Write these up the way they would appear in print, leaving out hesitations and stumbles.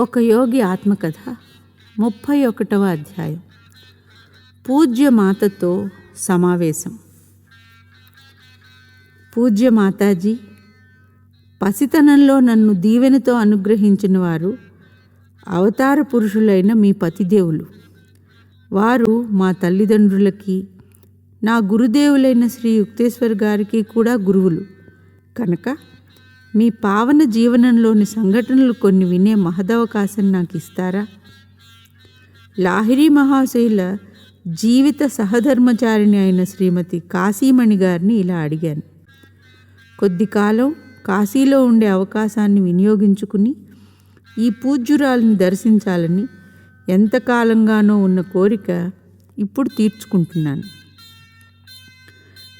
ఒక యోగి ఆత్మకథ 31వ అధ్యాయం. పూజ్య మాతతో సమావేశం. పూజ్య మాతాజీ, పసితనంలో నన్ను దీవెనతో అనుగ్రహించిన వారు అవతార పురుషులైన మీ పతిదేవులు. వారు మా తల్లిదండ్రులకి, నా గురుదేవులైన శ్రీ యుక్తేశ్వర్ గారికి కూడా గురువులు కనుక మీ పావన జీవనంలోని సంఘటనలు కొన్ని వినే మహదవకాశం నాకు ఇస్తారా? లాహిరి మహాశయుల జీవిత సహధర్మచారిణి అయిన శ్రీమతి కాశీమణి గారిని ఇలా అడిగాను. కొద్ది కాలం కాశీలో ఉండే అవకాశాన్ని వినియోగించుకుని ఈ పూజ్యురాలిని దర్శించాలని ఎంతకాలంగానో ఉన్న కోరిక ఇప్పుడు తీర్చుకుంటున్నాను.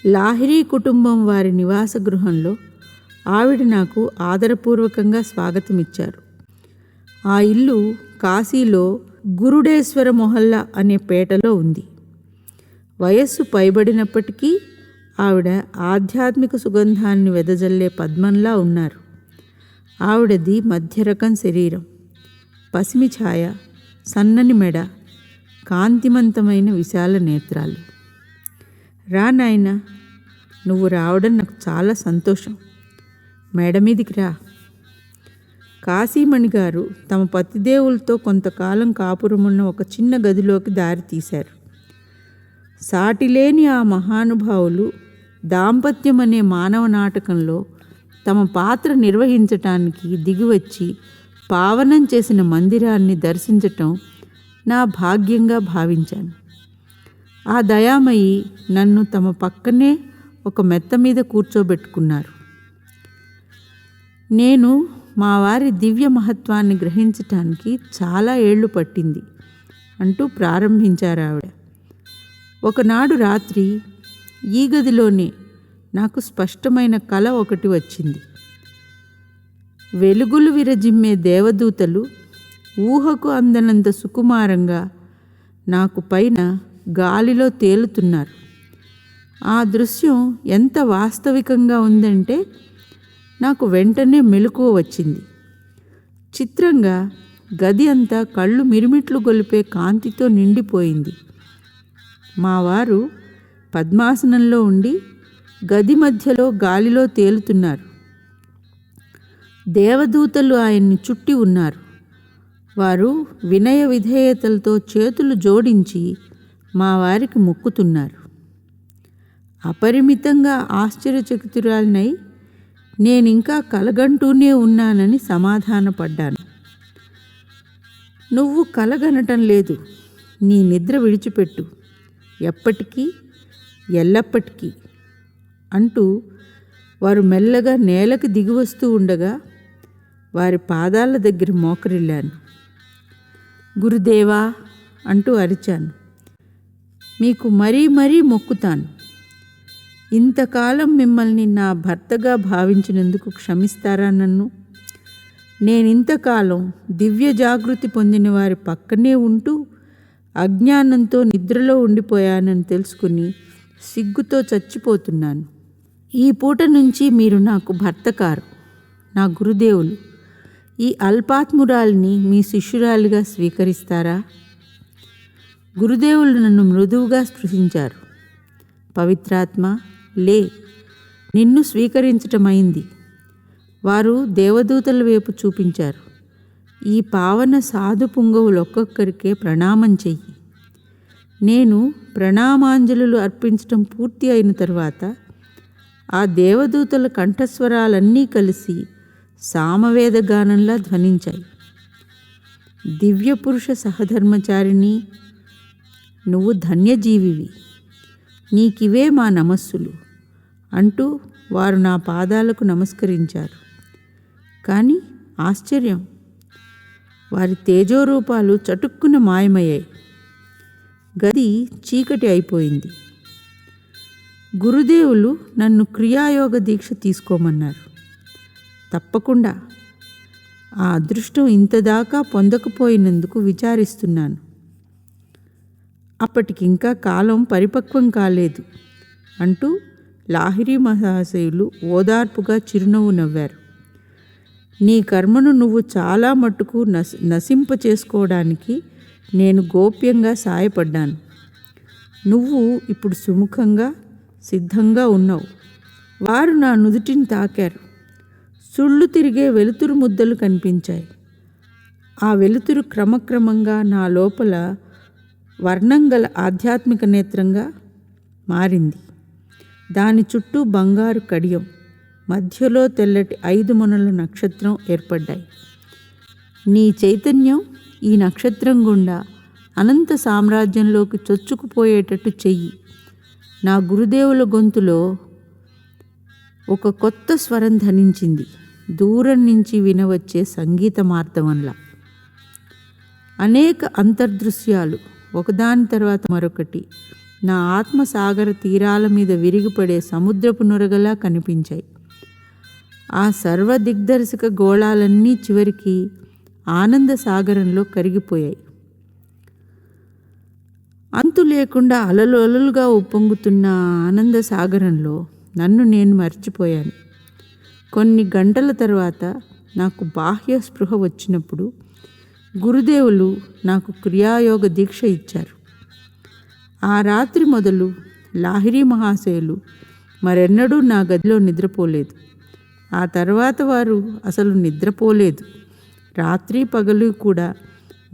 లాహిరి కుటుంబం వారి నివాస గృహంలో ఆవిడ నాకు ఆదరపూర్వకంగా స్వాగతమిచ్చారు. ఆ ఇల్లు కాశీలో గురుడేశ్వర మొహల్లా అనే పేటలో ఉంది. వయస్సు పైబడినప్పటికీ ఆవిడ ఆధ్యాత్మిక సుగంధాన్ని వెదజల్లే పద్మంలా ఉన్నారు. ఆవిడది మధ్యరకం శరీరం, పసిమి ఛాయ, సన్నని మెడ, కాంతిమంతమైన విశాల నేత్రాలు. రా నాయనా, నువ్వు రావడం నాకు చాలా సంతోషం. మేడ మీదికి రా. కాశీమణి గారు తమ పతిదేవులతో కొంతకాలం కాపురమున్న ఒక చిన్న గదిలోకి దారి తీశారు. సాటిలేని ఆ మహానుభావులు దాంపత్యం అనే మానవ నాటకంలో తమ పాత్ర నిర్వహించటానికి దిగివచ్చి పావనం చేసిన మందిరాన్ని దర్శించటం నా భాగ్యంగా భావించాను. ఆ దయామయి నన్ను తమ పక్కనే ఒక మెత్త మీద కూర్చోబెట్టుకున్నారు. నేను మా వారి దివ్య మహత్వాన్ని గ్రహించటానికి చాలా ఏళ్ళు పట్టింది అంటూ ప్రారంభించారు ఆవిడ. ఒకనాడు రాత్రి ఈ గదిలోనే నాకు స్పష్టమైన కల ఒకటి వచ్చింది. వెలుగులు విరజిమ్మే దేవదూతలు ఊహకు అందనంత సుకుమారంగా నాకు పైన గాలిలో తేలుతున్నారు. ఆ దృశ్యం ఎంత వాస్తవికంగా ఉందంటే నాకు వెంటనే మెలకువ వచ్చింది. చిత్రంగా గది అంతా కళ్ళు మిరుమిట్లు గొలిపే కాంతితో నిండిపోయింది. మా వారు పద్మాసనంలో ఉండి గది మధ్యలో గాలిలో తేలుతున్నారు. దేవదూతలు ఆయన్ని చుట్టి ఉన్నారు. వారు వినయ విధేయతలతో చేతులు జోడించి మా వారికి మొక్కుతున్నారు. అపరిమితంగా ఆశ్చర్యచకితురాలినై నేనింకా కలగంటూనే ఉన్నానని సమాధానపడ్డాను. నువ్వు కలగనటం లేదు, నీ నిద్ర విడిచిపెట్టు, ఎప్పటికీ ఎల్లప్పటికీ అంటూ వారు మెల్లగా నేలకు దిగివస్తూ ఉండగా వారి పాదాల దగ్గర మోకరిల్లాను. గురుదేవా అంటూ అరిచాను. మీకు మరీ మరీ మొక్కుతాను. ఇంతకాలం మిమ్మల్ని నా భర్తగా భావించినందుకు క్షమిస్తారా నన్ను? నేనింతకాలం దివ్య జాగృతి పొందిన వారి పక్కనే ఉంటూ అజ్ఞానంతో నిద్రలో ఉండిపోయానని తెలుసుకుని సిగ్గుతో చచ్చిపోతున్నాను. ఈ పూట నుంచి మీరు నాకు భర్త కారు, నా గురుదేవులు. ఈ అల్పాత్మురాల్ని మీ శిష్యురాలిగా స్వీకరిస్తారా? గురుదేవులు నన్ను మృదువుగా స్పృశించారు. పవిత్రాత్మ, లే, నిన్ను స్వీకరించటమైంది. వారు దేవదూతల వైపు చూపించారు. ఈ పావన సాధు పుంగవులు ఒక్కొక్కరికే ప్రణామం చెయ్యి. నేను ప్రణామాంజలులు అర్పించటం పూర్తి అయిన తర్వాత ఆ దేవదూతల కంఠస్వరాలన్నీ కలిసి సామవేద గానంలా ధ్వనించాయి. దివ్యపురుష సహధర్మచారిణి, నువ్వు ధన్యజీవివి, నీకివే మా నమస్సులు అంటూ వారు నా పాదాలకు నమస్కరించారు. కానీ ఆశ్చర్యం, వారి తేజోరూపాలు చటుక్కున మాయమయ్యాయి. గది చీకటి అయిపోయింది. గురుదేవులు నన్ను క్రియాయోగ దీక్ష తీసుకోమన్నారు. తప్పకుండా. ఆ అదృష్టం ఇంతదాకా పొందకపోయినందుకు విచారిస్తున్నాను. అప్పటికింకా కాలం పరిపక్వం కాలేదు అంటూ లాహిరి మహాశయులు ఓదార్పుగా చిరునవ్వు నవ్వారు. నీ కర్మను నువ్వు చాలా మట్టుకు నశింప చేసుకోవడానికి నేను గోప్యంగా సాయపడ్డాను. నువ్వు ఇప్పుడు సుముఖంగా సిద్ధంగా ఉన్నావు. వారు నా నుదుటిని తాకారు. సుళ్ళు తిరిగే వెలుతురు ముద్దలు కనిపించాయి. ఆ వెలుతురు క్రమక్రమంగా నా లోపల వర్ణంగల ఆధ్యాత్మిక నేత్రంగా మారింది. దాని చుట్టూ బంగారు కడియం, మధ్యలో తెల్లటి 5 మొనల నక్షత్రం ఏర్పడ్డాయి. నీ చైతన్యం ఈ నక్షత్రం గుండా అనంత సామ్రాజ్యంలోకి చొచ్చుకుపోయేటట్టు చెయ్యి. నా గురుదేవుల గొంతులో ఒక కొత్త స్వరం ధ్వనించింది, దూరం నుంచి వినవచ్చే సంగీత మార్ధవంలా. అనేక అంతర్దృశ్యాలు ఒకదాని తర్వాత మరొకటి నా ఆత్మసాగర తీరాల మీద విరిగిపడే సముద్రపు నురగలా కనిపించాయి. ఆ సర్వదిగ్దర్శక గోళాలన్నీ చివరికి ఆనంద సాగరంలో కరిగిపోయాయి. అంతు లేకుండా అలలు అలలుగా ఉప్పొంగుతున్న ఆనంద సాగరంలో నన్ను నేను మర్చిపోయాను. కొన్ని గంటల తర్వాత నాకు బాహ్య స్పృహ వచ్చినప్పుడు గురుదేవులు నాకు క్రియాయోగ దీక్ష ఇచ్చారు. ఆ రాత్రి మొదలు లాహిరి మహాశయులు మరెన్నడూ నా గదిలో నిద్రపోలేదు. ఆ తర్వాత వారు అసలు నిద్రపోలేదు. రాత్రి పగలు కూడా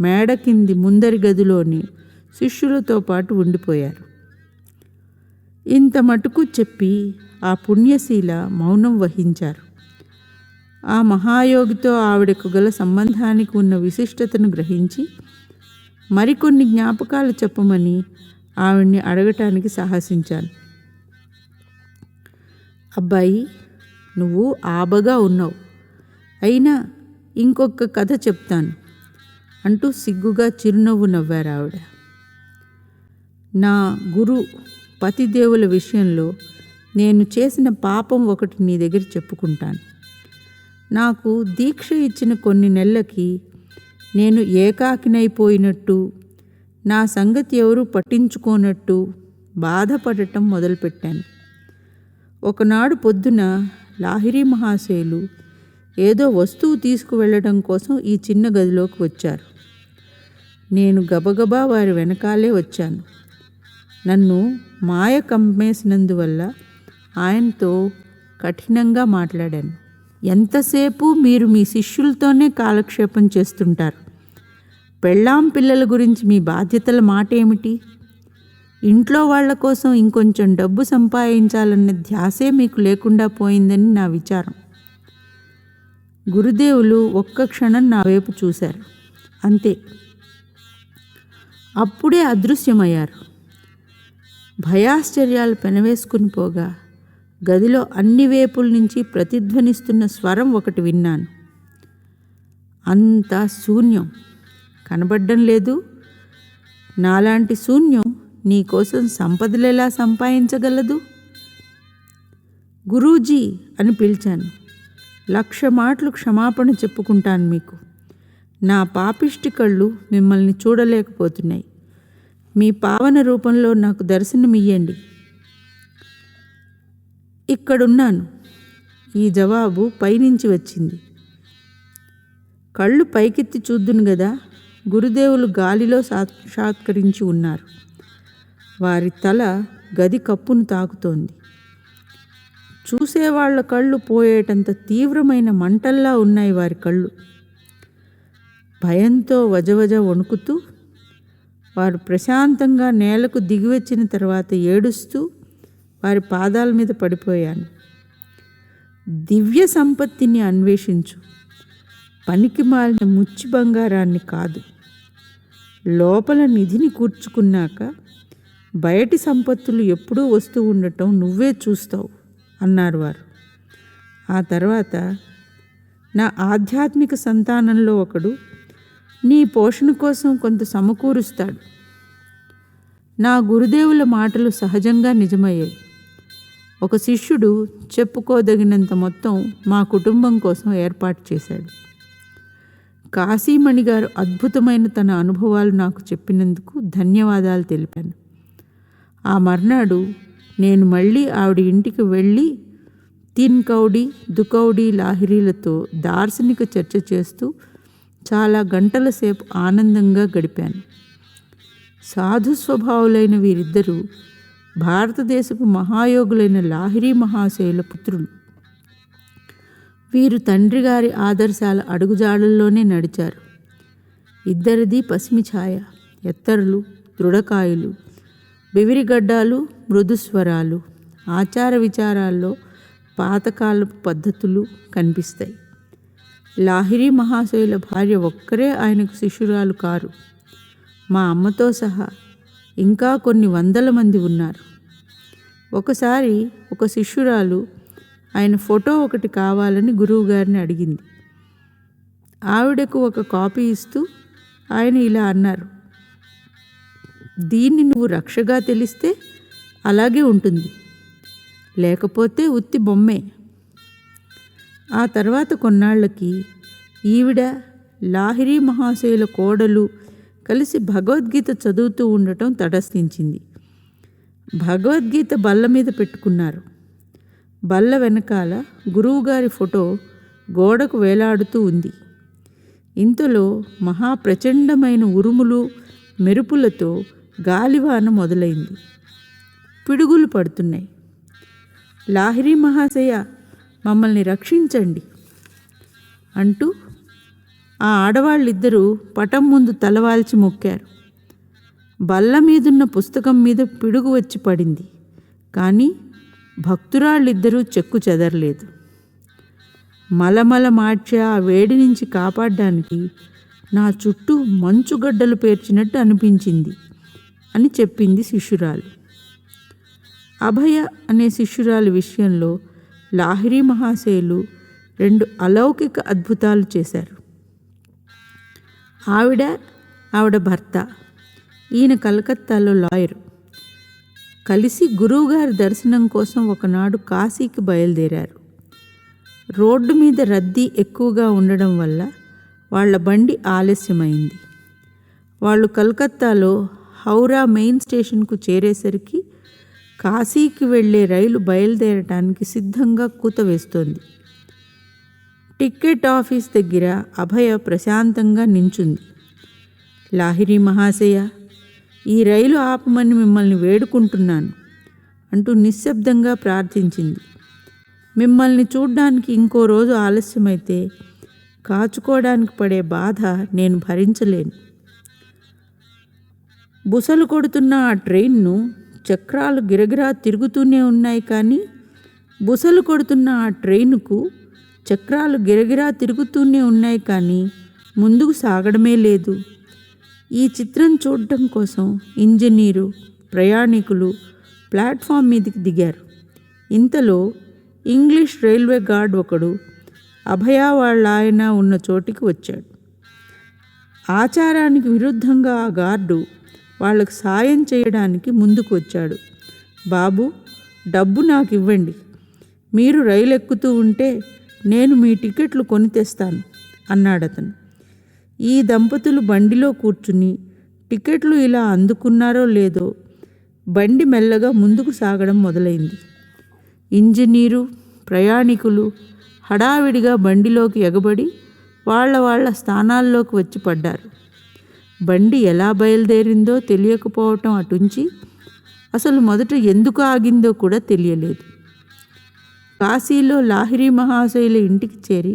మేడ కింది ముందరి గదిలోని శిష్యులతో పాటు ఉండిపోయారు. ఇంత మటుకు చెప్పి ఆ పుణ్యశీల మౌనం వహించారు. ఆ మహాయోగితో ఆవిడకు గల సంబంధానికి ఉన్న విశిష్టతను గ్రహించి మరికొన్ని జ్ఞాపకాలు చెప్పమని ఆవిడ్ని అడగటానికి సాహసించాను. అబ్బాయి, నువ్వు ఆబగా ఉన్నావు, అయినా ఇంకొక కథ చెప్తాను అంటూ సిగ్గుగా చిరునవ్వు నవ్వారు ఆవిడ. నా గురు పతిదేవుల విషయంలో నేను చేసిన పాపం ఒకటి నీ దగ్గర చెప్పుకుంటాను. నాకు దీక్ష ఇచ్చిన కొన్ని నెలలకి నేను ఏకాకినైపోయినట్టు, నా సంగతి ఎవరూ పట్టించుకోనట్టు బాధపడటం మొదలుపెట్టాను. ఒకనాడు పొద్దున లాహిరి మహాశయులు ఏదో వస్తువు తీసుకువెళ్ళడం కోసం ఈ చిన్న గదిలోకి వచ్చారు. నేను గబగబా వారి వెనకాలే వచ్చాను. నన్ను మాయ కమ్మేసినందువల్ల ఆయనతో కఠినంగా మాట్లాడాను. ఎంతసేపు మీరు మీ శిష్యులతోనే కాలక్షేపం చేస్తుంటారు. పెళ్ళాం పిల్లల గురించి మీ బాధ్యతల మాట ఏమిటి? ఇంట్లో వాళ్ల కోసం ఇంకొంచెం డబ్బు సంపాదించాలన్న ధ్యాసే మీకు లేకుండా పోయిందని నా విచారం. గురుదేవులు ఒక్క క్షణం నా వైపు చూశారు, అంతే. అప్పుడే అదృశ్యమయ్యారు. భయాశ్చర్యాలు పెనవేసుకుని పోగా గదిలో అన్ని వైపుల నుంచి ప్రతిధ్వనిస్తున్న స్వరం ఒకటి విన్నాను. అంతా శూన్యం, కనబడ్డం లేదు. నాలాంటి శూన్యం నీకోసం సంపదలెలా సంపాదించగలదు? గురూజీ అని పిలిచాను. 1,00,000 మాటలు క్షమాపణ చెప్పుకుంటాను మీకు. నా పాపిష్టి కళ్ళు మిమ్మల్ని చూడలేకపోతున్నాయి. మీ పావన రూపంలో నాకు దర్శనమియ్యండి. ఇక్కడున్నాను. ఈ జవాబు పైనుంచి వచ్చింది. కళ్ళు పైకెత్తి చూద్దును గదా. గురుదేవులు గాలిలో సాక్షాత్కరించి ఉన్నారు. వారి తల గది కప్పును తాకుతోంది. చూసేవాళ్ల కళ్ళు పోయేటంత తీవ్రమైన మంటల్లా ఉన్నాయి వారి కళ్ళు. భయంతో వజవజ వణుకుతూ వారు ప్రశాంతంగా నేలకు దిగివచ్చిన తర్వాత ఏడుస్తూ వారి పాదాల మీద పడిపోయాను. దివ్య సంపత్తిని అన్వేషించు, పనికి మాలిన ముచ్చి బంగారాన్ని కాదు. లోపల నిధిని కూర్చుకున్నాక బయటి సంపత్తులు ఎప్పుడూ వస్తూ ఉండటం నువ్వే చూస్తావు అన్నారు వారు. ఆ తర్వాత నా ఆధ్యాత్మిక సంతానంలో ఒకడు నీ పోషణ కోసం కొంత సమకూరుస్తాడు. నా గురుదేవుల మాటలు సహజంగా నిజమయ్యాయి. ఒక శిష్యుడు చెప్పుకోదగినంత మొత్తం మా కుటుంబం కోసం ఏర్పాటు చేశాడు. కాశీమణి గారు అద్భుతమైన తన అనుభవాలు నాకు చెప్పినందుకు ధన్యవాదాలు తెలిపాను. ఆ మర్నాడు నేను మళ్ళీ ఆవిడ ఇంటికి వెళ్ళి తీన్ కౌడీ దుకౌడీ లాహిరీలతో దార్శనిక చర్చ చేస్తూ చాలా గంటల సేపు ఆనందంగా గడిపాను. సాధు స్వభావులైన వీరిద్దరూ భారతదేశపు మహాయోగులైన లాహిరీ మహాశయుల పుత్రులు. వీరు తండ్రి గారి ఆదర్శాల అడుగుజాడల్లోనే నడిచారు. ఇద్దరిది పసిమి ఛాయ, ఎత్తరులు, దృఢకాయులు, బెవిరిగడ్డాలు, మృదుస్వరాలు, ఆచార విచారాల్లో పాతకాలపు పద్ధతులు కనిపిస్తాయి. లాహిరీ మహాశయుల భార్య ఒక్కరే ఆయనకు శిష్యురాలు కారు. మా అమ్మతో సహా ఇంకా కొన్ని వందల మంది ఉన్నారు. ఒకసారి ఒక శిష్యురాలు ఆయన ఫోటో ఒకటి కావాలని గురువుగారిని అడిగింది. ఆవిడకు ఒక కాపీ ఇస్తూ ఆయన ఇలా అన్నారు, దీన్ని నువ్వు రక్షగా తెలిస్తే అలాగే ఉంటుంది, లేకపోతే ఉత్తి బొమ్మే. ఆ తర్వాత కొన్నాళ్ళకి ఈవిడ లాహిరీ మహాశయుల కోడలు కలిసి భగవద్గీత చదువుతూ ఉండటం తటస్థించింది. భగవద్గీత బల్ల మీద పెట్టుకున్నారు. బల్ల వెనకాల గురువుగారి ఫోటో గోడకు వేలాడుతూ ఉంది. ఇంతలో మహాప్రచండమైన ఉరుములు మెరుపులతో గాలివాన మొదలైంది. పిడుగులు పడుతున్నాయి. లాహిరీ మహాశయ, మమ్మల్ని రక్షించండి అంటూ ఆ ఆడవాళ్ళిద్దరూ పటం ముందు తలవాల్చి మొక్కారు. బల్ల మీదున్న పుస్తకం మీద పిడుగు వచ్చి పడింది. కానీ భక్తురాళ్ళిద్దరూ చెక్కు చెదరలేదు. మలమల మార్చే ఆ వేడి నుంచి కాపాడడానికి నా చుట్టూ మంచుగడ్డలు పేర్చినట్టు అనిపించింది అని చెప్పింది శిష్యురాలు. అభయ అనే శిష్యురాలి విషయంలో లాహిరీ మహాశయులు 2 అలౌకిక అద్భుతాలు చేశారు. ఆవిడ భర్త, ఈయన కలకత్తాలో లాయరు, కలిసి గురువుగారి దర్శనం కోసం ఒకనాడు కాశీకి బయలుదేరారు. రోడ్డు మీద రద్దీ ఎక్కువగా ఉండడం వల్ల వాళ్ళ బండి ఆలస్యమైంది. వాళ్ళు కలకత్తాలో హౌరా మెయిన్ స్టేషన్కు చేరేసరికి కాశీకి వెళ్ళే రైలు బయలుదేరటానికి సిద్ధంగా కూత వేస్తోంది. టికెట్ ఆఫీస్ దగ్గర అభయ ప్రశాంతంగా నించుంది. లాహిరీ మహాశయ, ఈ రైలు ఆపమని మిమ్మల్ని వేడుకుంటున్నాను అంటూ నిశ్శబ్దంగా ప్రార్థించింది. మిమ్మల్ని చూడ్డానికి ఇంకో రోజు ఆలస్యమైతే కాచుకోవడానికి పడే బాధ నేను భరించలేను. బుసలు కొడుతున్న ఆ ట్రైన్ను చక్రాలు గిరగిరా తిరుగుతూనే ఉన్నాయి, కానీ బుసలు కొడుతున్న ఆ ట్రైనుకు చక్రాలు గిరగిరా తిరుగుతూనే ఉన్నాయి, కానీ ముందుకు సాగడమే లేదు. ఈ చిత్రం చూడటం కోసం ఇంజనీరు, ప్రయాణికులు ప్లాట్ఫామ్ మీదకి దిగారు. ఇంతలో ఇంగ్లీష్ రైల్వే గార్డ్ ఒకడు అభయ వాళ్ళ ఆయన ఉన్న చోటికి వచ్చాడు. ఆచారానికి విరుద్ధంగా ఆ గార్డు వాళ్ళకు సాయం చేయడానికి ముందుకు వచ్చాడు. బాబు, డబ్బు నాకు ఇవ్వండి, మీరు రైలు ఎక్కుతూ ఉంటే నేను మీ టికెట్లు కొని తెస్తాను అన్నాడతను. ఈ దంపతులు బండిలో కూర్చుని టికెట్లు ఇలా అందుకున్నారో లేదో బండి మెల్లగా ముందుకు సాగడం మొదలైంది. ఇంజనీరు, ప్రయాణికులు హడావిడిగా బండిలోకి ఎగబడి వాళ్ళ స్థానాల్లోకి వచ్చి పడ్డారు. బండి ఎలా బయలుదేరిందో తెలియకపోవటం అటుంచి అసలు మొదట ఎందుకు ఆగిందో కూడా తెలియలేదు. కాశీలో లాహిరీ మహాశయుల ఇంటికి చేరి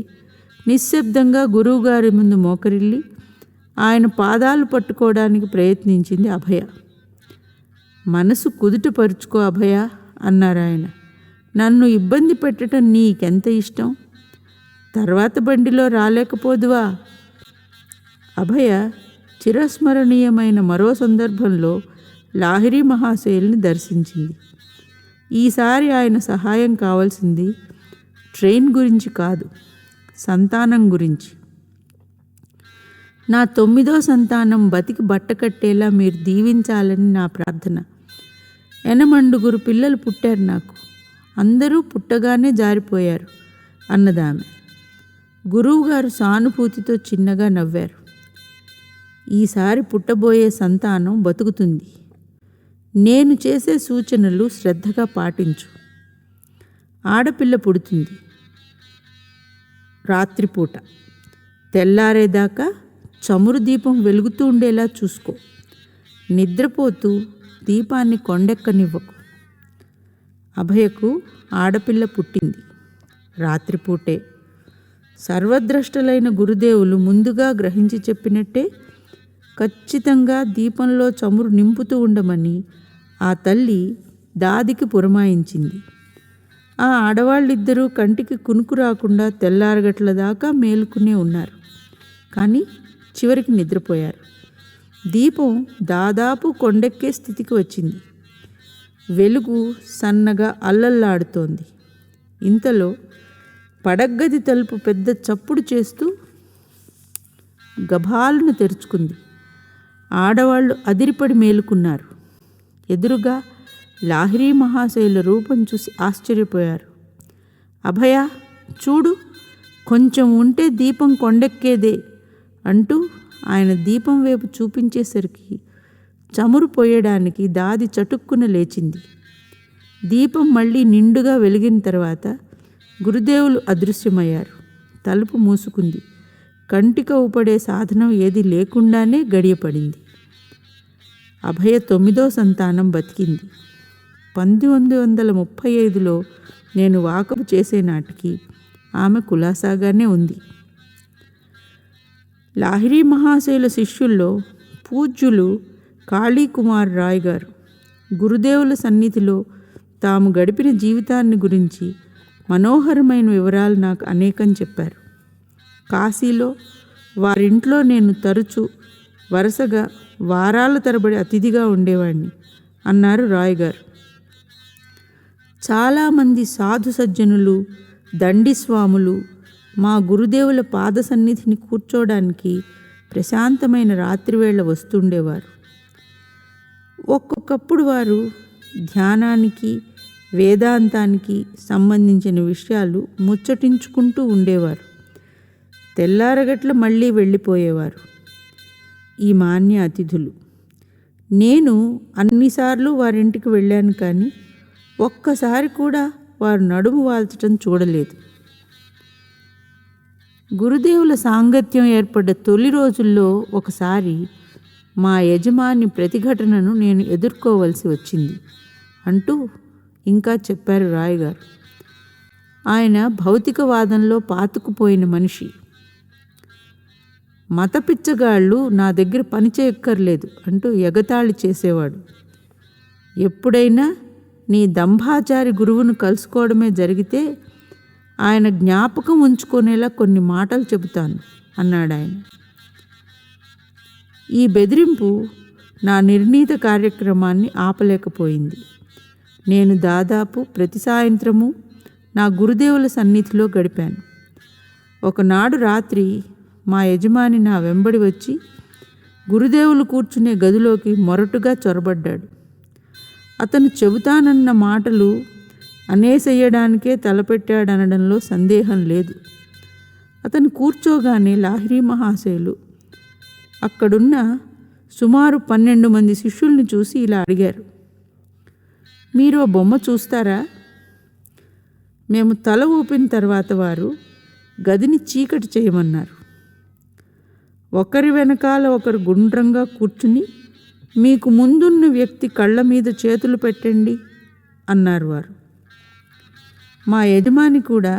నిశ్శబ్దంగా గురువుగారి ముందు మోకరిల్లి ఆయన పాదాలు పట్టుకోవడానికి ప్రయత్నించింది అభయ. మనసు కుదుటపరుచుకో అభయ అన్నారు ఆయన. నన్ను ఇబ్బంది పెట్టడం నీకెంత ఇష్టం? తర్వాత బండిలో రాలేకపోదువా? అభయ చిరస్మరణీయమైన మరో సందర్భంలో లాహిరీ మహాశయుల్ని దర్శించింది. ఈసారి ఆయన సహాయం కావాల్సింది ట్రైన్ గురించి కాదు, సంతానం గురించి. నా 9వ సంతానం బతికి బట్టకట్టేలా మీరు దీవించాలని నా ప్రార్థన. 8 పిల్లలు పుట్టారు నాకు, అందరూ పుట్టగానే జారిపోయారు అన్నదామె. గురువుగారు సానుభూతితో చిన్నగా నవ్వారు. ఈసారి పుట్టబోయే సంతానం బతుకుతుంది. నేను చేసే సూచనలు శ్రద్ధగా పాటించు. ఆడపిల్ల పుడుతుంది. రాత్రిపూట తెల్లారేదాకా చమురు దీపం వెలుగుతూ ఉండేలా చూసుకో. నిద్రపోతూ దీపాన్ని కొండెక్కనివ్వకు. అభయకు ఆడపిల్ల పుట్టింది. రాత్రిపూటే. సర్వద్రష్టలైన గురుదేవులు ముందుగా గ్రహించి చెప్పినట్టే ఖచ్చితంగా దీపంలో చమురు నింపుతూ ఉండమని ఆ తల్లి దాదికి పురమాయించింది. ఆ ఆడవాళ్ళిద్దరూ కంటికి కునుకు రాకుండా తెల్లారగట్ల దాకా మేలుకునే ఉన్నారు. కానీ చివరికి నిద్రపోయారు. దీపం దాదాపు కొండెక్కే స్థితికి వచ్చింది. వెలుగు సన్నగా అల్లల్లాడుతోంది. ఇంతలో పడగ్గది తలుపు పెద్ద చప్పుడు చేస్తూ గభాలను తెరుచుకుంది. ఆడవాళ్ళు అదిరిపడి మేలుకున్నారు. ఎదురుగా లాహిరీ మహాశయుల రూపం చూసి ఆశ్చర్యపోయారు. అభయ, చూడు, కొంచెం ఉంటే దీపం కొండెక్కేదే అంటూ ఆయన దీపం వైపు చూపించేసరికి చమురు పోయడానికి దాది చటుక్కున లేచింది. దీపం మళ్ళీ నిండుగా వెలిగిన తర్వాత గురుదేవులు అదృశ్యమయ్యారు. తలుపు మూసుకుంది. కంటికి ఊపడే సాధనం ఏది లేకుండానే గడియపడింది. అభయ 9వ సంతానం బతికింది. 1935లో నేను వాకపు చేసే నాటికి ఆమె కులాసాగానే ఉంది. లాహిరీ మహాశయుల శిష్యుల్లో పూజ్యులు కాళీకుమార్ రాయ్ గారు గురుదేవుల సన్నిధిలో తాము గడిపిన జీవితాన్ని గురించి మనోహరమైన వివరాలు నాకు అనేకం చెప్పారు. కాశీలో వారింట్లో నేను తరచూ వరుసగా వారాల తరబడి అతిథిగా ఉండేవాడిని అన్నారు రాయ్ గారు. చాలామంది సాధు సజ్జనులు, దండిస్వాములు మా గురుదేవుల పాద సన్నిధిని కూర్చోడానికి ప్రశాంతమైన రాత్రివేళ వస్తుండేవారు. ఒక్కొక్కప్పుడు వారు ధ్యానానికి, వేదాంతానికి సంబంధించిన విషయాలు ముచ్చటించుకుంటూ ఉండేవారు. తెల్లారగట్ల మళ్ళీ వెళ్ళిపోయేవారు ఈ మాన్య అతిథులు. నేను అన్నిసార్లు వారింటికి వెళ్ళాను, కానీ ఒక్కసారి కూడా వారు నడుము వాల్చటం చూడలేదు. గురుదేవుల సాంగత్యం ఏర్పడ్డ తొలి రోజుల్లో ఒకసారి మా యజమాని ప్రతిఘటనను నేను ఎదుర్కోవలసి వచ్చింది అంటూ ఇంకా చెప్పారు రాయ్ గారు. ఆయన భౌతికవాదంలో పాతుకుపోయిన మనిషి. మత పిచ్చగాళ్ళు నా దగ్గర పని చేయక్కర్లేదు అంటూ ఎగతాళి చేసేవాడు. ఎప్పుడైనా నీ దంభాచారి గురువును కలుసుకోవడమే జరిగితే ఆయన జ్ఞాపకం ఉంచుకునేలా కొన్ని మాటలు చెబుతాను అన్నాడు ఆయన. ఈ బెదిరింపు నా నిర్ణీత కార్యక్రమాన్ని ఆపలేకపోయింది. నేను దాదాపు ప్రతి సాయంత్రము నా గురుదేవుల సన్నిధిలో గడిపాను. ఒకనాడు రాత్రి మా యజమాని నా వెంబడి వచ్చి గురుదేవులు కూర్చునే గదిలోకి మొరటుగా చొరబడ్డాడు. అతను చెబుతానన్న మాటలు అనేసేయడానికే తలపెట్టాడనడంలో సందేహం లేదు. అతను కూర్చోగానే లాహిరీ మహాశయులు అక్కడున్న సుమారు 12 మంది శిష్యుల్ని చూసి ఇలా అడిగారు, మీరు ఆ బొమ్మ చూస్తారా? మేము తల ఊపిన తర్వాత వారు గదిని చీకటి చేయమన్నారు. ఒకరి వెనకాల ఒకరు గుండ్రంగా కూర్చుని మీకు ముందున్న వ్యక్తి కళ్ళ మీద చేతులు పెట్టండి అన్నారు వారు. మా యజమాని కూడా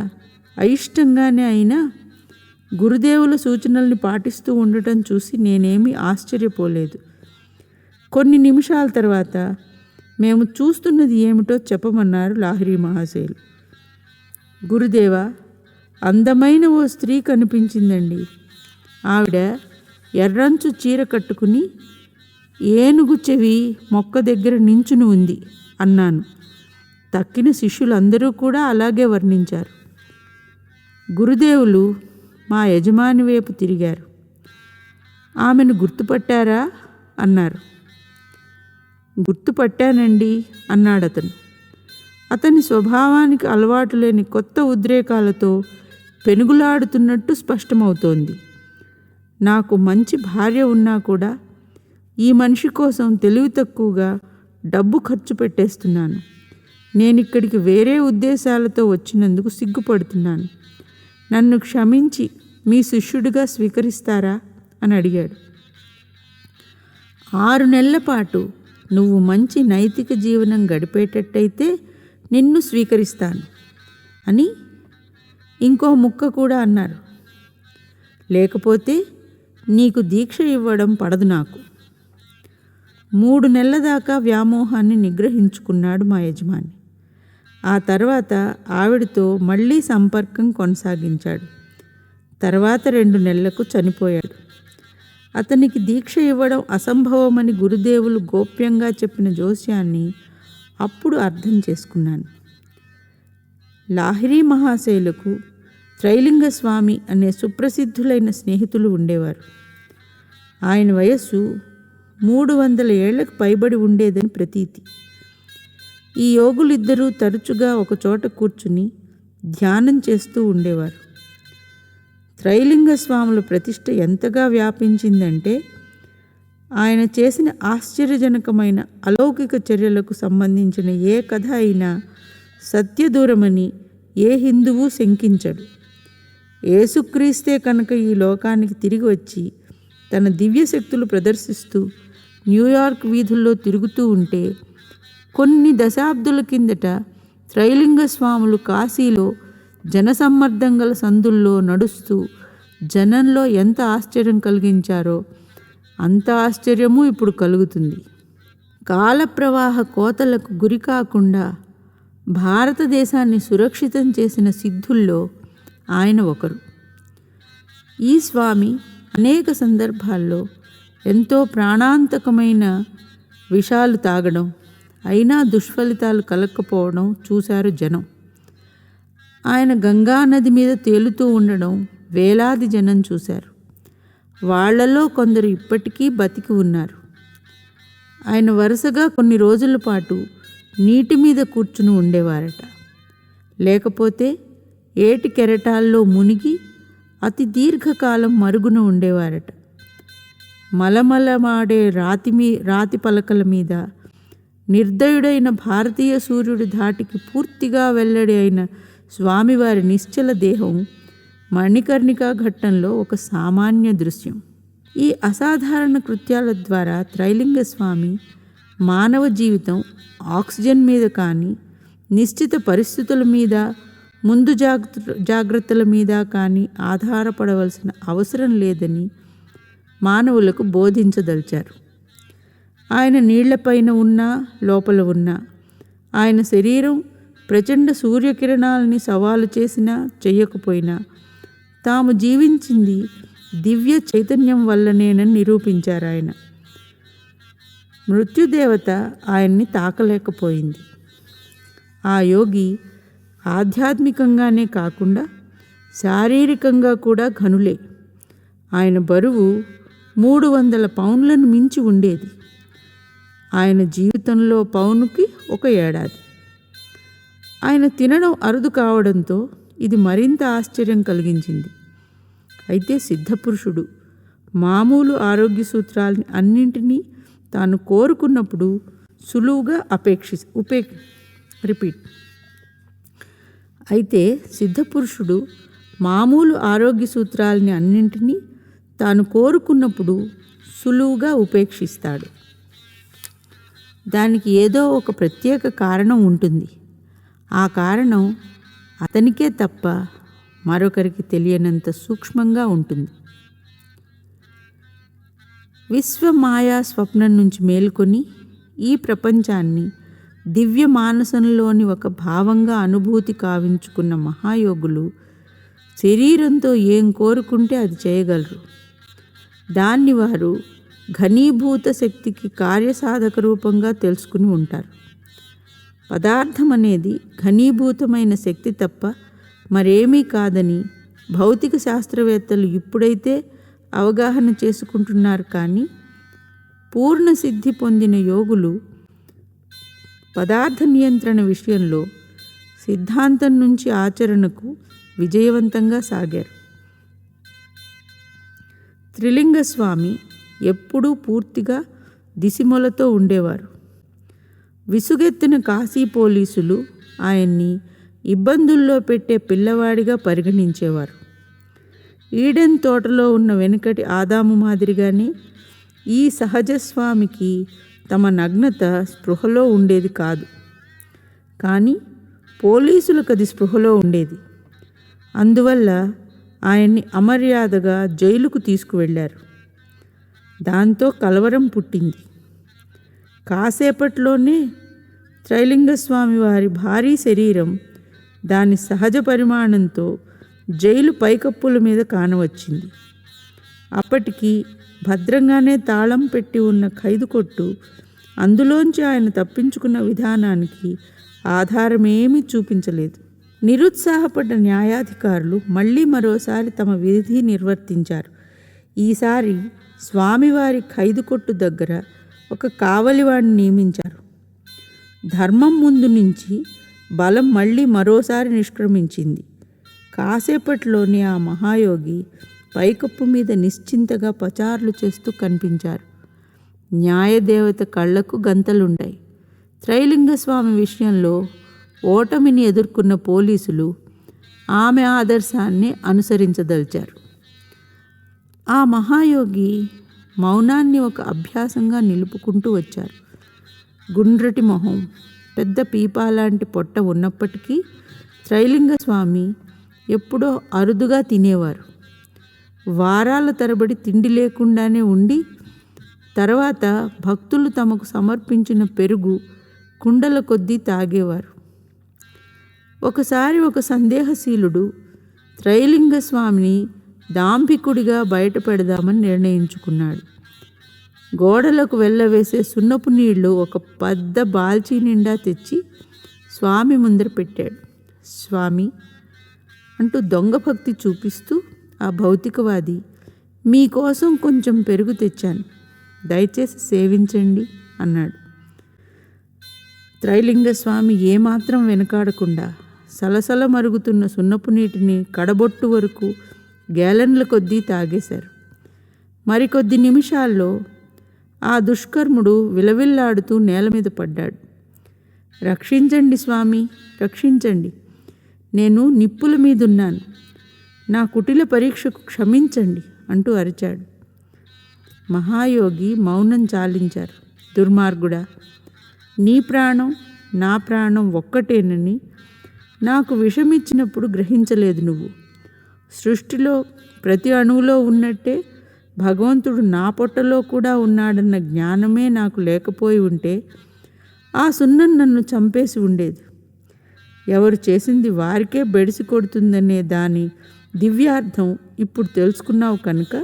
అయిష్టంగానే అయినా గురుదేవుల సూచనల్ని పాటిస్తూ ఉండటం చూసి నేనేమీ ఆశ్చర్యపోలేదు. కొన్ని నిమిషాల తర్వాత మేము చూస్తున్నది ఏమిటో చెప్పమన్నారు లాహిరీ మహాశయులు. గురుదేవ, అందమైన ఓ స్త్రీ కనిపించిందండి. ఆవిడ ఎర్రంచు చీర కట్టుకుని ఏనుగు చెవి మొక్క దగ్గర నించుని ఉంది అన్నాను. తక్కిన శిష్యులందరూ కూడా అలాగే వర్ణించారు. గురుదేవులు మా యజమాని వైపు తిరిగారు. ఆమెను గుర్తుపట్టారా అన్నారు. గుర్తుపట్టానండి అన్నాడతను. అతని స్వభావానికి అలవాటు లేని కొత్త ఉద్రేకాలతో పెనుగులాడుతున్నట్టు స్పష్టమవుతోంది. నాకు మంచి భార్య ఉన్నా కూడా ఈ మనిషి కోసం తెలివి తక్కువగా డబ్బు ఖర్చు పెట్టేస్తున్నాను. నేనిక్కడికి వేరే ఉద్దేశాలతో వచ్చినందుకు సిగ్గుపడుతున్నాను. నన్ను క్షమించి మీ శిష్యుడిగా స్వీకరిస్తారా అని అడిగాడు. 6 నెలల పాటు నువ్వు మంచి నైతిక జీవనం గడిపేటట్టయితే నిన్ను స్వీకరిస్తాను అని ఇంకో ముక్క కూడా అన్నారు. లేకపోతే నీకు దీక్ష ఇవ్వడం పడదు నాకు. 3 నెలల దాకా వ్యామోహాన్ని నిగ్రహించుకున్నాడు మా యజమాని. ఆ తర్వాత ఆవిడతో మళ్ళీ సంపర్కం కొనసాగించాడు. తర్వాత 2 నెలలకు చనిపోయాడు. అతనికి దీక్ష ఇవ్వడం అసంభవమని గురుదేవులు గోప్యంగా చెప్పిన జోస్యాన్ని అప్పుడు అర్థం చేసుకున్నాను. లాహిరి మహాశయులకు త్రైలింగ స్వామి అనే సుప్రసిద్ధులైన స్నేహితులు ఉండేవారు. ఆయన వయస్సు 300 ఏళ్లకు పైబడి ఉండేదని ప్రతీతి. ఈ యోగులిద్దరూ తరచుగా ఒకచోట కూర్చుని ధ్యానం చేస్తూ ఉండేవారు. త్రైలింగ స్వాముల ప్రతిష్ఠ ఎంతగా వ్యాపించిందంటే ఆయన చేసిన ఆశ్చర్యజనకమైన అలౌకిక చర్యలకు సంబంధించిన ఏ కథ అయినా సత్యదూరమని ఏ హిందువు శంకించడు. యేసుక్రీస్తే కనుక ఈ లోకానికి తిరిగి వచ్చి తన దివ్యశక్తులు ప్రదర్శిస్తూ న్యూయార్క్ వీధుల్లో తిరుగుతూ ఉంటే కొన్ని దశాబ్దుల కిందట త్రైలింగ స్వాములు కాశీలో జనసమ్మర్దం గల సందుల్లో నడుస్తూ జనంలో ఎంత ఆశ్చర్యం కలిగించారో అంత ఆశ్చర్యము ఇప్పుడు కలుగుతుంది. కాలప్రవాహ కోతలకు గురి కాకుండా భారతదేశాన్ని సురక్షితం చేసిన సిద్ధుల్లో ఆయన ఒకరు. ఈ స్వామి అనేక సందర్భాల్లో ఎంతో ప్రాణాంతకమైన విషాలు తాగడం, అయినా దుష్ఫలితాలు కలగకపోవడం చూశారు జనం. ఆయన గంగా నది మీద తేలుతూ ఉండడం వేలాది జనం చూశారు. వాళ్లలో కొందరు ఇప్పటికీ బతికి ఉన్నారు. ఆయన వరుసగా కొన్ని రోజుల పాటు నీటి మీద కూర్చుని ఉండేవారట. లేకపోతే ఏటి కెరటాల్లో మునిగి అతి దీర్ఘకాలం మరుగున ఉండేవారట. మలమలమాడే రాతి పలకల మీద నిర్దయుడైన భారతీయ సూర్యుడి ధాటికి పూర్తిగా వెల్లడి అయిన స్వామివారి నిశ్చల దేహం మణికర్ణికా ఘట్టంలో ఒక సామాన్య దృశ్యం. ఈ అసాధారణ కృత్యాల ద్వారా త్రైలింగ స్వామి మానవ జీవితం ఆక్సిజన్ మీద కానీ, నిశ్చిత పరిస్థితుల మీద, ముందు జాగ్రత్తల మీద కానీ ఆధారపడవలసిన అవసరం లేదని మానవులకు బోధించదలిచారు. ఆయన నీళ్లపైన ఉన్నా, లోపల ఉన్నా, ఆయన శరీరం ప్రచండ సూర్యకిరణాలని సవాలు చేసినా చెయ్యకపోయినా తాము జీవించింది దివ్య చైతన్యం వల్లనేనని నిరూపించారు ఆయన. మృత్యుదేవత ఆయన్ని తాకలేకపోయింది. ఆ యోగి ఆధ్యాత్మికంగానే కాకుండా శారీరకంగా కూడా ఘనులే. ఆయన బరువు 300 పౌండ్లను మించి ఉండేది. ఆయన జీవితంలో పౌనుకి 1 ఏడాది. ఆయన తినడం అరుదు కావడంతో ఇది మరింత ఆశ్చర్యం కలిగించింది. అయితే సిద్ధపురుషుడు మామూలు ఆరోగ్య సూత్రాలని అన్నింటినీ తాను కోరుకున్నప్పుడు సులువుగా అయితే సిద్ధపురుషుడు మామూలు ఆరోగ్య సూత్రాలని అన్నింటినీ తాను కోరుకున్నప్పుడు సులువుగా ఉపేక్షిస్తాడు. దానికి ఏదో ఒక ప్రత్యేక కారణం ఉంటుంది. ఆ కారణం అతనికే తప్ప మరొకరికి తెలియనంత సూక్ష్మంగా ఉంటుంది. విశ్వమాయా స్వప్నం నుంచి మేల్కొని ఈ ప్రపంచాన్ని దివ్య మానసంలోని ఒక భావంగా అనుభూతి కావించుకున్న మహాయోగులు శరీరంతో ఏం కోరుకుంటే అది చేయగలరు. దాన్ని వారు ఘనీభూత శక్తికి కార్యసాధక రూపంగా తెలుసుకుని ఉంటారు. పదార్థం అనేది ఘనీభూతమైన శక్తి తప్ప మరేమీ కాదని భౌతిక శాస్త్రవేత్తలు ఇప్పుడైతే అవగాహన చేసుకుంటున్నారు. కానీ పూర్ణ సిద్ధి పొందిన యోగులు పదార్థ నియంత్రణ విషయంలో సిద్ధాంతం నుంచి ఆచరణకు విజయవంతంగా సాగారు. త్రిలింగ స్వామి ఎప్పుడూ పూర్తిగా దిశమొలతో ఉండేవారు. విసుగెత్తిన కాశీ పోలీసులు ఆయన్ని ఇబ్బందుల్లో పెట్టే పిల్లవాడిగా పరిగణించేవారు. ఈడెన్ తోటలో ఉన్న వెనుకటి ఆదాము మాదిరిగానే ఈ సహజస్వామికి తమ నగ్నత స్పృహలో ఉండేది కాదు. కానీ పోలీసులకు అది స్పృహలో ఉండేది. అందువల్ల ఆయన్ని అమర్యాదగా జైలుకు తీసుకువెళ్ళారు. దాంతో కలవరం పుట్టింది. కాసేపట్లోనే త్రైలింగస్వామి వారి భారీ శరీరం దాని సహజ పరిమాణంతో జైలు పైకప్పుల మీద కానవచ్చింది. అప్పటికి భద్రంగానే తాళం పెట్టి ఉన్న ఖైదు కొట్టు అందులోంచి ఆయన తప్పించుకున్న విధానానికి ఆధారమేమీ చూపించలేదు. నిరుత్సాహపడ్డ న్యాయాధికారులు మళ్ళీ మరోసారి తమ విధి నిర్వర్తించారు. ఈసారి స్వామివారి ఖైదు కొట్టు దగ్గర ఒక కావలివాడిని నియమించారు. ధర్మం ముందు నుంచి బలం మళ్ళీ మరోసారి నిష్క్రమించింది. కాసేపట్లోనే ఆ మహాయోగి పైకప్పు మీద నిశ్చింతగా పచారులు చేస్తూ కనిపించారు. న్యాయదేవత కళ్లకు గంతలుంటాయి. త్రైలింగస్వామి విషయంలో ఓటమిని ఎదుర్కొన్న పోలీసులు ఆమె ఆదర్శాన్ని అనుసరించదలిచారు. ఆ మహాయోగి మౌనాన్ని ఒక అభ్యాసంగా నిలుపుకుంటూ వచ్చారు. గుండ్రటి మొహం, పెద్ద పీపాలాంటి పొట్ట ఉన్నప్పటికీ త్రైలింగస్వామి ఎప్పుడో అరుదుగా తినేవారు. వారాల తరబడి తిండి లేకుండానే ఉండి తర్వాత భక్తులు తమకు సమర్పించిన పెరుగు కుండల కొద్దీ తాగేవారు. ఒకసారి ఒక సందేహశీలుడు త్రైలింగస్వామిని దాంభికుడిగా బయటపెడదామని నిర్ణయించుకున్నాడు. గోడలకు వెళ్ళవేసే సున్నపు నీళ్లు ఒక పెద్ద బాల్చీ నిండా తెచ్చి స్వామి ముందర పెట్టాడు. స్వామి అంటూ దొంగ భక్తి చూపిస్తూ ఆ భౌతికవాది, మీకోసం కొంచెం పెరుగు తెచ్చాను, దయచేసి సేవించండి అన్నాడు. త్రైలింగస్వామి ఏమాత్రం వెనకాడకుండా సలసల మరుగుతున్న సున్నపు నీటిని కడబొట్టు వరకు గ్యాలన్ల కొద్దీ తాగేశారు. మరికొద్ది నిమిషాల్లో ఆ దుష్కర్ముడు విలవిల్లాడుతూ నేల మీద పడ్డాడు. రక్షించండి స్వామి, రక్షించండి, నేను నిప్పుల మీదున్నాను, నా కుటిల పరీక్షకు క్షమించండి అంటూ అరిచాడు. మహాయోగి మౌనం చాలించారు. దుర్మార్గుడా, నీ ప్రాణం నా ప్రాణం ఒక్కటేనని నాకు విషమిచ్చినప్పుడు గ్రహించలేదు నువ్వు. సృష్టిలో ప్రతి అణువులో ఉన్నట్టే భగవంతుడు నా పొట్టలో కూడా ఉన్నాడన్న జ్ఞానమే నాకు లేకపోయి ఉంటే ఆ సున్నం నన్ను చంపేసి ఉండేది. ఎవరు చేసింది వారికే బెడిసి కొడుతుందనే దాని దివ్యార్థం ఇప్పుడు తెలుసుకున్నావు కనుక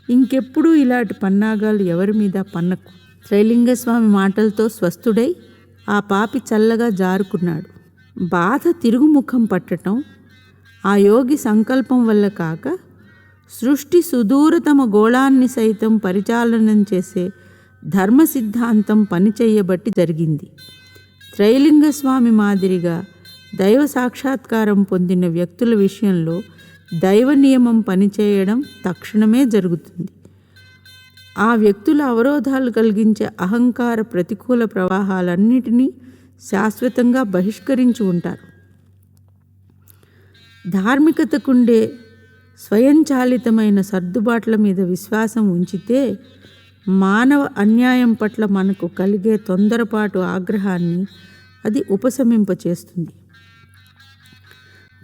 ఇంకెప్పుడూ ఇలాంటి పన్నాగాలు ఎవరి మీద పన్నకు. త్రైలింగస్వామి మాటలతో స్వస్థుడై ఆ పాపి చల్లగా జారుకున్నాడు. బాధ తిరుగుముఖం పట్టడం ఆ యోగి సంకల్పం వల్ల కాక సృష్టి సుదూరతమ గోళాన్ని సైతం పరిచాలనం చేసే ధర్మ సిద్ధాంతం పనిచేయబట్టి జరిగింది. త్రైలింగస్వామి మాదిరిగా దైవ సాక్షాత్కారం పొందిన వ్యక్తుల విషయంలో దైవ నియమం పనిచేయడం తక్షణమే జరుగుతుంది. ఆ వ్యక్తుల అవరోధాలు కలిగించే అహంకార ప్రతికూల ప్రవాహాలన్నిటినీ శాశ్వతంగా బహిష్కరించి ఉంటారు. ధార్మికతకుండే స్వయంచాలితమైన సర్దుబాట్ల మీద విశ్వాసం ఉంచితే మానవ అన్యాయం పట్ల మనకు కలిగే తొందరపాటు ఆగ్రహాన్ని అది ఉపశమింపచేస్తుంది.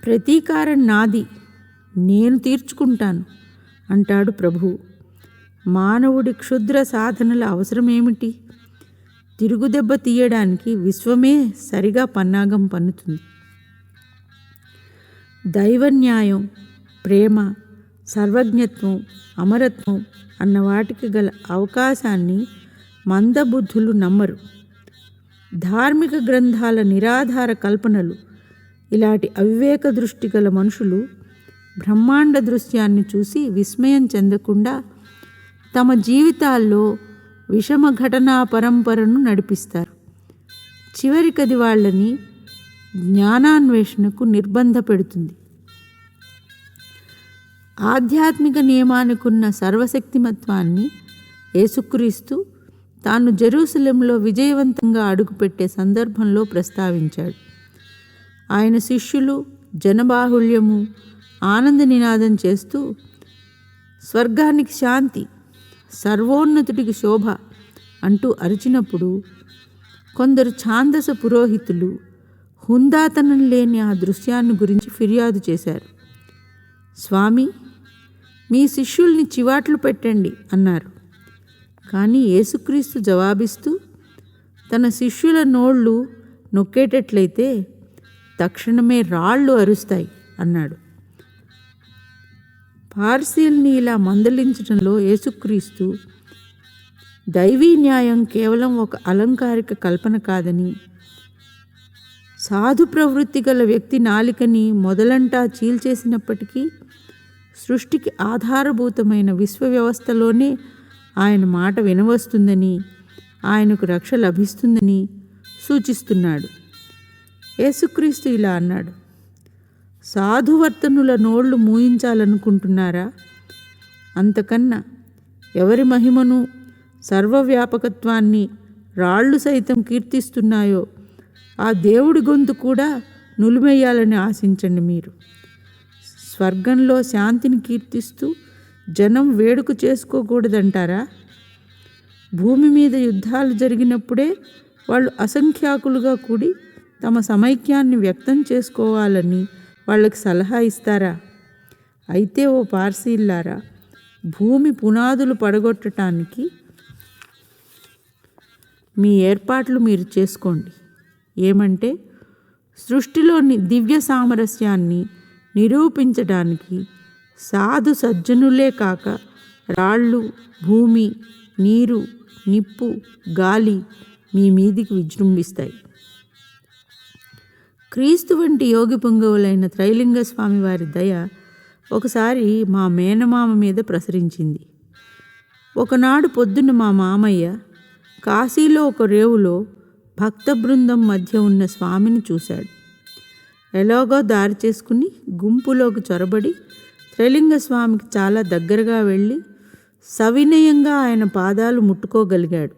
ప్రతీకారం నాది, నేను తీర్చుకుంటాను అంటాడు ప్రభువు. మానవుడి క్షుద్ర సాధనల అవసరమేమిటి? తిరుగుదెబ్బ తీయడానికి విశ్వమే సరిగా పన్నాగం పన్నుతుంది. దైవన్యాయం, ప్రేమ, సర్వజ్ఞత్వం, అమరత్వం అన్న వాటికి గల అవకాశాన్ని మందబుద్ధులు నమ్మరు. ధార్మిక గ్రంథాల నిరాధార కల్పనలు, ఇలాంటి అవివేక దృష్టి గల మనుషులు బ్రహ్మాండ దృశ్యాన్ని చూసి విస్మయం చెందకుండా తమ జీవితాల్లో విషమ ఘటనా పరంపరను నడిపిస్తారు. చివరికది వాళ్ళని జ్ఞానాన్వేషణకు నిర్బంధ పెడుతుంది. ఆధ్యాత్మిక నియమానికున్న సర్వశక్తిమత్వాన్ని యేసుక్రీస్తు తాను జెరూసలేంలో విజయవంతంగా అడుగుపెట్టే సందర్భంలో ప్రస్తావించాడు. ఆయన శిష్యులు జనబాహుళ్యము ఆనంద నినాదం చేస్తూ స్వర్గానికి శాంతి, సర్వోన్నతుడికి శోభ అంటూ అరిచినప్పుడు కొందరు ఛాందస పురోహితులు హుందాతనం లేని ఆ దృశ్యాన్ని గురించి ఫిర్యాదు చేశారు. స్వామి, మీ శిష్యుల్ని చివాట్లు పెట్టండి అన్నారు. కానీ యేసుక్రీస్తు జవాబిస్తూ తన శిష్యుల నోళ్ళు నొక్కేటట్లయితే తక్షణమే రాళ్ళు అరుస్తాయి అన్నాడు. పార్సీల్ని ఇలా మందలించడంలో యేసుక్రీస్తు దైవీ న్యాయం కేవలం ఒక అలంకారిక కల్పన కాదని, సాధు ప్రవృత్తి గల వ్యక్తి నాలికని మొదలంటా చీల్చేసినప్పటికీ సృష్టికి ఆధారభూతమైన విశ్వవ్యవస్థలోనే ఆయన మాట వినవస్తుందని, ఆయనకు రక్ష లభిస్తుందని సూచిస్తున్నాడు. యేసుక్రీస్తు ఇలా అన్నాడు, సాధువర్తనుల నోళ్లు మూయించాలనుకుంటున్నారా? అంతకన్నా ఎవరి మహిమను సర్వవ్యాపకత్వాన్ని రాళ్ళు సైతం కీర్తిస్తున్నాయో ఆ దేవుడి గొంతు కూడా నులిమెయ్యాలని ఆశించండి. మీరు స్వర్గంలో శాంతిని కీర్తిస్తూ జనం వేడుక చేసుకోకూడదంటారా? భూమి మీద యుద్ధాలు జరిగినప్పుడే వాళ్ళు అసంఖ్యాకులుగా కూడి తమ సమైక్యాన్ని వ్యక్తం చేసుకోవాలని వాళ్ళకి సలహా ఇస్తారా? అయితే ఓ పార్సీల్లారా, భూమి పునాదులు పడగొట్టడానికి మీ ఏర్పాట్లు మీరు చేసుకోండి. ఏమంటే సృష్టిలోని దివ్య సామరస్యాన్ని నిరూపించడానికి సాధు సజ్జనులే కాక రాళ్ళు, భూమి, నీరు, నిప్పు, గాలి మీ మీదికి విజృంభిస్తాయి. క్రీస్తు వంటి యోగి పొంగవులైన త్రైలింగ స్వామి వారి దయ ఒకసారి మా మేనమామ మీద ప్రసరించింది. ఒకనాడు పొద్దున్న మా మామయ్య కాశీలో ఒక రేవులో భక్త బృందం మధ్య ఉన్న స్వామిని చూశాడు. ఎలాగో దారి చేసుకుని గుంపులోకి చొరబడి త్రైలింగ స్వామికి చాలా దగ్గరగా వెళ్ళి సవినయంగా ఆయన పాదాలు ముట్టుకోగలిగాడు.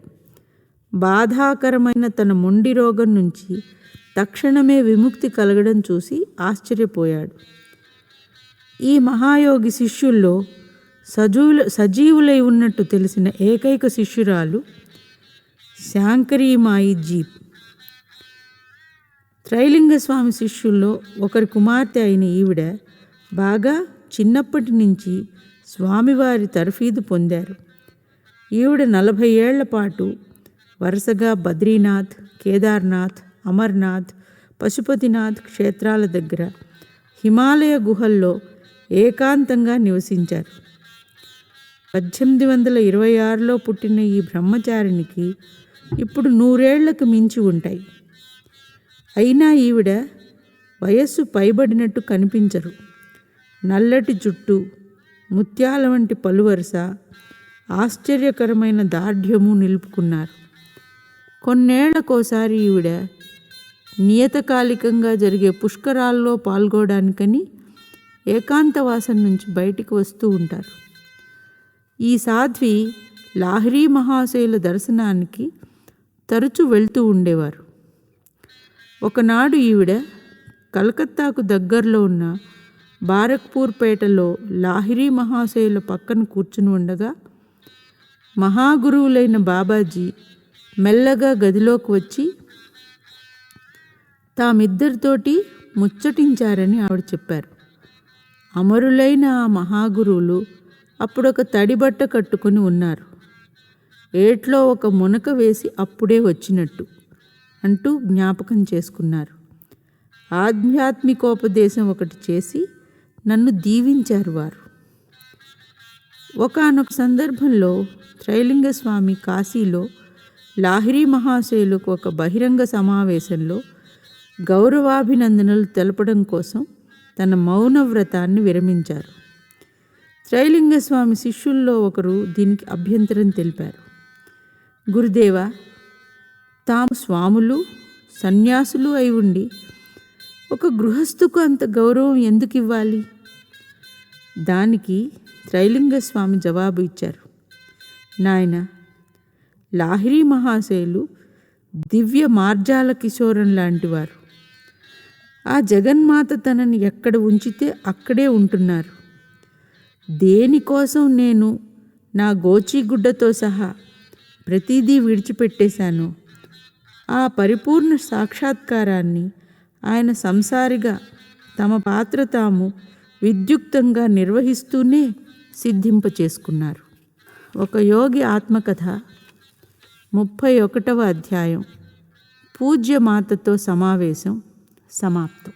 బాధాకరమైన తన మొండి రోగం నుంచి తక్షణమే విముక్తి కలగడం చూసి ఆశ్చర్యపోయాడు. ఈ మహాయోగి శిష్యుల్లో సజీవులై ఉన్నట్టు తెలిసిన ఏకైక శిష్యురాలు శాంకరీమాయి జీప్. త్రైలింగస్వామి శిష్యుల్లో ఒకరి కుమార్తె అయిన ఈవిడ బాగా చిన్నప్పటి నుంచి స్వామివారి తర్ఫీదు పొందారు. ఈవిడ 40 ఏళ్ల పాటు వరుసగా బద్రీనాథ్, కేదార్నాథ్, అమర్నాథ్, పశుపతినాథ్ క్షేత్రాల దగ్గర హిమాలయ గుహల్లో ఏకాంతంగా నివసించారు. 1826లో పుట్టిన ఈ బ్రహ్మచారినికి ఇప్పుడు 100 ఏళ్లకు మించి ఉంటాయి. అయినా ఈవిడ వయస్సు పైబడినట్టు కనిపించరు. నల్లటి జుట్టు, ముత్యాల వంటి పలువరుస, ఆశ్చర్యకరమైన దార్ఢ్యము నిలుపుకున్నారు. కొన్నేళ్లకోసారి ఈవిడ నియతకాలికంగా జరిగే పుష్కరాల్లో పాల్గొనడానికని ఏకాంతవాసం నుంచి బయటికి వస్తూ ఉంటారు. ఈ సాధ్వి లాహిరీ మహాశయుల దర్శనానికి తరచూ వెళ్తూ ఉండేవారు. ఒకనాడు ఈవిడ కలకత్తాకు దగ్గరలో ఉన్న బారక్పూర్ పేటలో లాహిరీ మహాశయుల పక్కన కూర్చుని ఉండగా మహాగురువులైన బాబాజీ మెల్లగా గదిలోకి వచ్చి తామిద్దరితోటి ముచ్చటించారని ఆవిడ చెప్పారు. అమరులైన ఆ మహాగురువులు అప్పుడొక తడిబట్ట కట్టుకొని ఉన్నారు. ఏట్లో ఒక మునక వేసి అప్పుడే వచ్చినట్టు అంటూ జ్ఞాపకం చేసుకున్నారు. ఆధ్యాత్మికోపదేశం ఒకటి చేసి నన్ను దీవించారు వారు. ఒకానొక సందర్భంలో త్రైలింగ స్వామి కాశీలో లాహిరీ మహాశయులకు ఒక బహిరంగ సమావేశంలో గౌరవాభినందనలు తెలపడం కోసం తన మౌన వ్రతాన్ని విరమించారు. త్రైలింగ స్వామి శిష్యుల్లో ఒకరు దీనికి అభ్యంతరం తెలిపారు. గురుదేవ, తాము స్వాములు, సన్యాసులు అయి ఉండి ఒక గృహస్థుకు అంత గౌరవం ఎందుకు ఇవ్వాలి? దానికి త్రైలింగ స్వామి జవాబు ఇచ్చారు. నాయన, లాహిరి మహాశయులు దివ్య మార్జాల కిశోరం లాంటివారు. ఆ జగన్మాత తనని ఎక్కడ ఉంచితే అక్కడే ఉంటున్నారు. దేనికోసం నేను నా గోచీగుడ్డతో సహా ప్రతిదీ విడిచిపెట్టేశాను, ఆ పరిపూర్ణ సాక్షాత్కారాన్ని ఆయన సంసారిగా తమ పాత్ర తాము విద్యుక్తంగా నిర్వహిస్తూనే సిద్ధింపచేసుకున్నారు. ఒక యోగి ఆత్మకథ 31వ అధ్యాయం పూజ్యమాతతో సమావేశం సమాప్తం.